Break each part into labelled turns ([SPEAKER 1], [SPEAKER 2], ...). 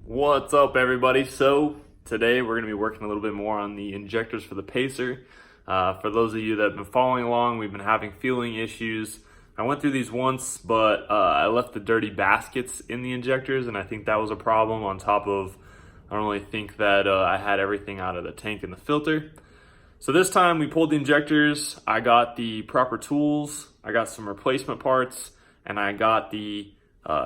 [SPEAKER 1] What's up, everybody? So today we're going to be working a little bit more on the injectors for the Pacer. For those of you that have been following along, we've been having fueling issues. I went through these once, but I left the dirty baskets in the injectors, and I think that was a problem on top of, I don't really think that I had everything out of the tank and the filter. So this time we pulled the injectors, I got the proper tools, I got some replacement parts, and I got the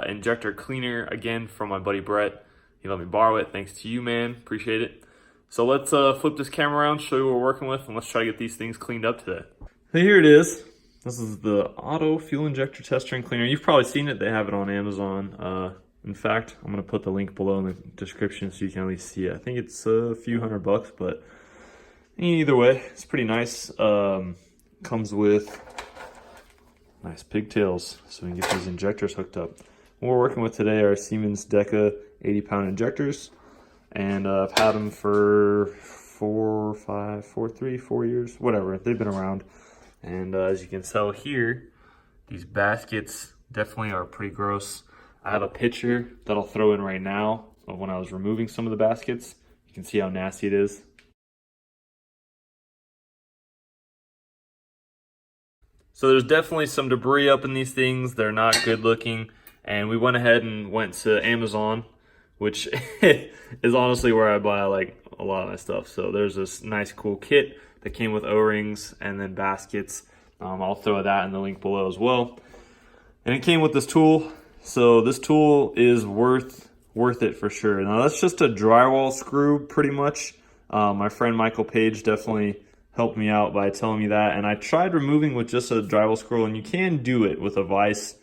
[SPEAKER 1] injector cleaner again from my buddy Brett. He let me borrow it. Thanks to you, man. Appreciate it. So let's flip this camera around, show you what we're working with, and let's try to get these things cleaned up today. So here it is. This is the Auto fuel injector tester and cleaner. You've probably seen it. They have it on Amazon. In fact, I'm going to put the link below in the description so you can at least see it. I think it's a few $100, but either way, it's pretty nice. Comes with nice pigtails so we can get these injectors hooked up. What we're working with today are Siemens Deca 80-pound injectors, and I've had them for 4 years, whatever. They've been around, and as you can tell here, these baskets definitely are pretty gross. I have a picture that I'll throw in right now of when I was removing some of the baskets. You can see how nasty it is. So there's definitely some debris up in these things. They're not good looking. And we went ahead and went to Amazon, which is honestly where I buy like a lot of my stuff. So there's this nice cool kit that came with O-rings and then baskets. I'll throw that in the link below as well. And it came with this tool. So this tool is worth it for sure. Now that's just a drywall screw pretty much. My friend Michael Page definitely helped me out by telling me that. And I tried removing with just a drywall screw, and you can do it with a vise.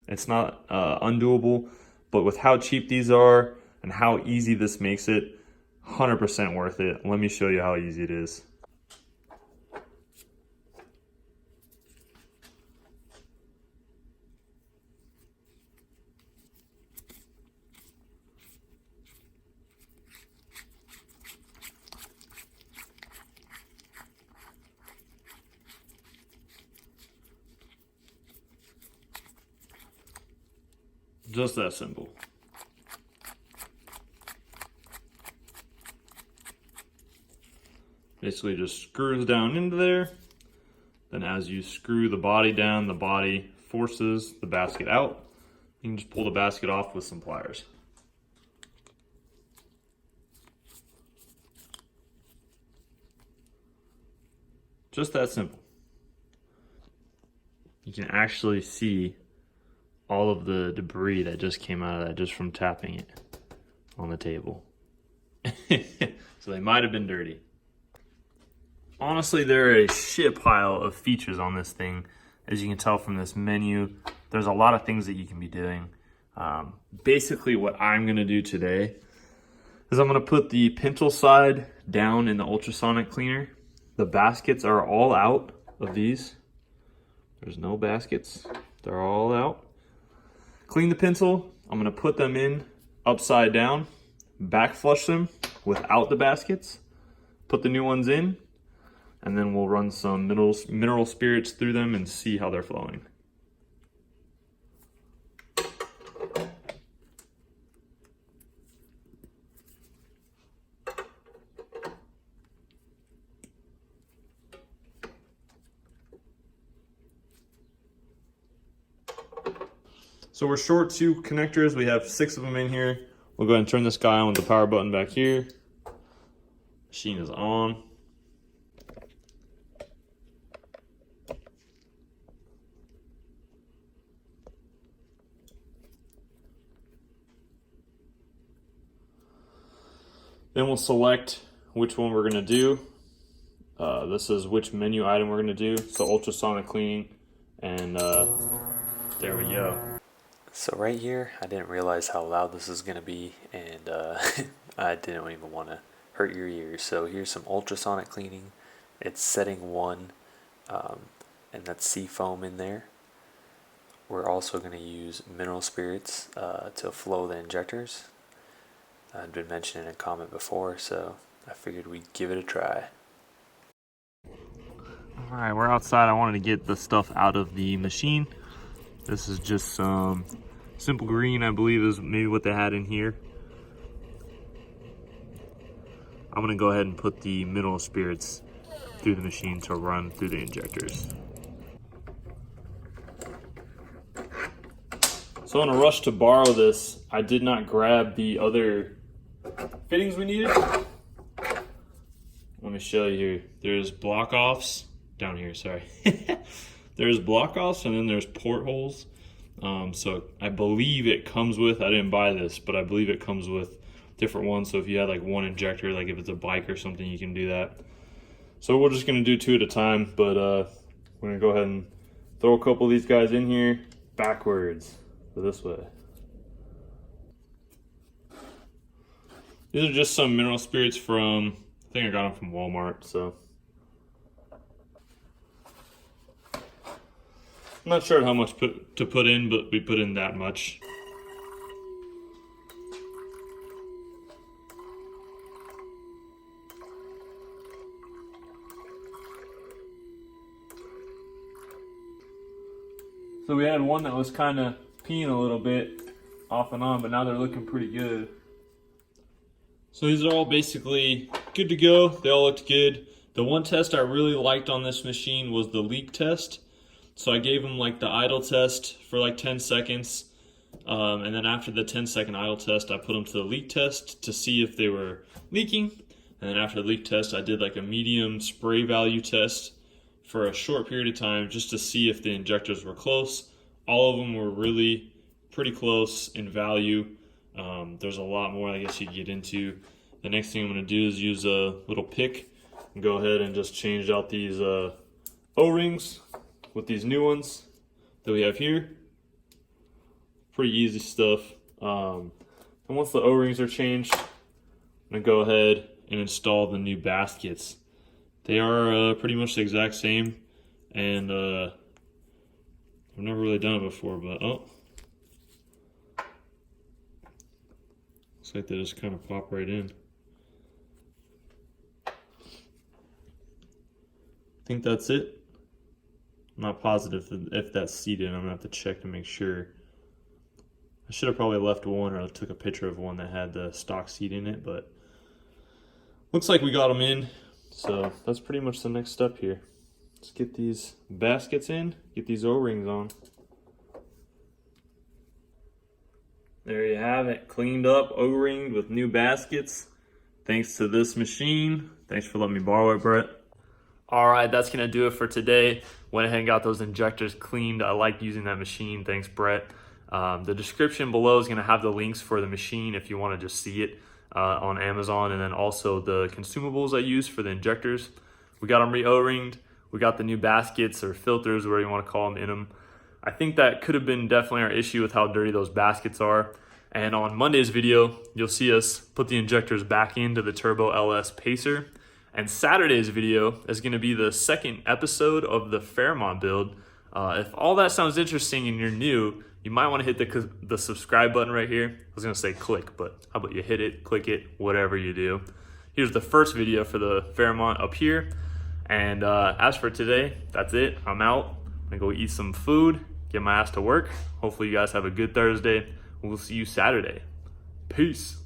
[SPEAKER 1] It's not undoable, but with how cheap these are and how easy this makes it, 100% worth it. Let me show you how easy it is. Just that simple. Basically just screws down into there. Then as you screw the body down, the body forces the basket out. You can just pull the basket off with some pliers. Just that simple. You can actually see all of the debris that just came out of that just from tapping it on the table. So they might have been dirty. Honestly, there are a shit pile of features on this thing. As you can tell from this menu, there's a lot of things that you can be doing. Basically what I'm gonna do today is I'm gonna put the pintle side down in the ultrasonic cleaner. The baskets are all out of these. There's no baskets, they're all out. Clean the pintle, I'm gonna put them in upside down, back flush them without the baskets, put the new ones in, and then we'll run some mineral spirits through them and see how they're flowing. So we're short 2 connectors. We have 6 of them in here. We'll go ahead and turn this guy on with the power button back here. Machine is on. Then we'll select which one we're gonna do. This is which menu item we're gonna do. So ultrasonic cleaning, and there we go.
[SPEAKER 2] So right here, I didn't realize how loud this is going to be, and I didn't even want to hurt your ears. So here's some ultrasonic cleaning. It's setting 1, and that's Seafoam in there. We're also going to use mineral spirits to flow the injectors. I'd been mentioning in a comment before, so I figured we'd give it a try.
[SPEAKER 1] Alright, we're outside. I wanted to get the stuff out of the machine. This is just some simple green, I believe is maybe what they had in here. I'm gonna go ahead and put the mineral spirits through the machine to run through the injectors. So in a rush to borrow this, I did not grab the other fittings we needed. Let me show you here. There's block offs down here, sorry. There's block offs and then there's portholes. So I believe it comes with, I didn't buy this, but I believe it comes with different ones. So if you had like one injector, like if it's a bike or something, you can do that. So we're just gonna do two at a time, but we're gonna go ahead and throw a couple of these guys in here backwards, so this way. These are just some mineral spirits from, I think I got them from Walmart, so. I'm not sure how much to put in, but we put in that much. So we had one that was kind of peeing a little bit off and on, but now they're looking pretty good. So these are all basically good to go. They all looked good. The one test I really liked on this machine was the leak test. So I gave them like the idle test for like 10 seconds. And then after the 10-second idle test, I put them to the leak test to see if they were leaking. And then after the leak test, I did like a medium spray value test for a short period of time just to see if the injectors were close. All of them were really pretty close in value. There's a lot more I guess you could get into. The next thing I'm going to do is use a little pick and go ahead and just change out these O-rings with these new ones that we have here. Pretty easy stuff. And once the O-rings are changed, I'm going to go ahead and install the new baskets. They are pretty much the exact same, and I've never really done it before, but oh. Looks like they just kind of pop right in. I think that's it. I'm not positive if that's seated. I'm gonna have to check to make sure. I should have probably left one, or I took a picture of one that had the stock seat in it, but looks like we got them in. So that's pretty much the next step here. Let's get these baskets in, get these O-rings on. There you have it, cleaned up, O-ringed with new baskets. Thanks to this machine. Thanks for letting me borrow it, Brett. All right, that's gonna do it for today. Went ahead and got those injectors cleaned. I like using that machine, thanks Brett. The description below is gonna have the links for the machine if you wanna just see it on Amazon, and then also the consumables I use for the injectors. We got them re-O-ringed. We got the new baskets or filters, whatever you wanna call them, in them. I think that could have been definitely our issue with how dirty those baskets are. And on Monday's video, you'll see us put the injectors back into the Turbo LS Pacer. And Saturday's video is gonna be the second episode of the Fairmont build. If all that sounds interesting and you're new, you might wanna hit the subscribe button right here. I was gonna say click, but how about you hit it, click it, whatever you do. Here's the first video for the Fairmont up here. And as for today, that's it, I'm out. I'm gonna go eat some food, get my ass to work. Hopefully you guys have a good Thursday. We'll see you Saturday. Peace.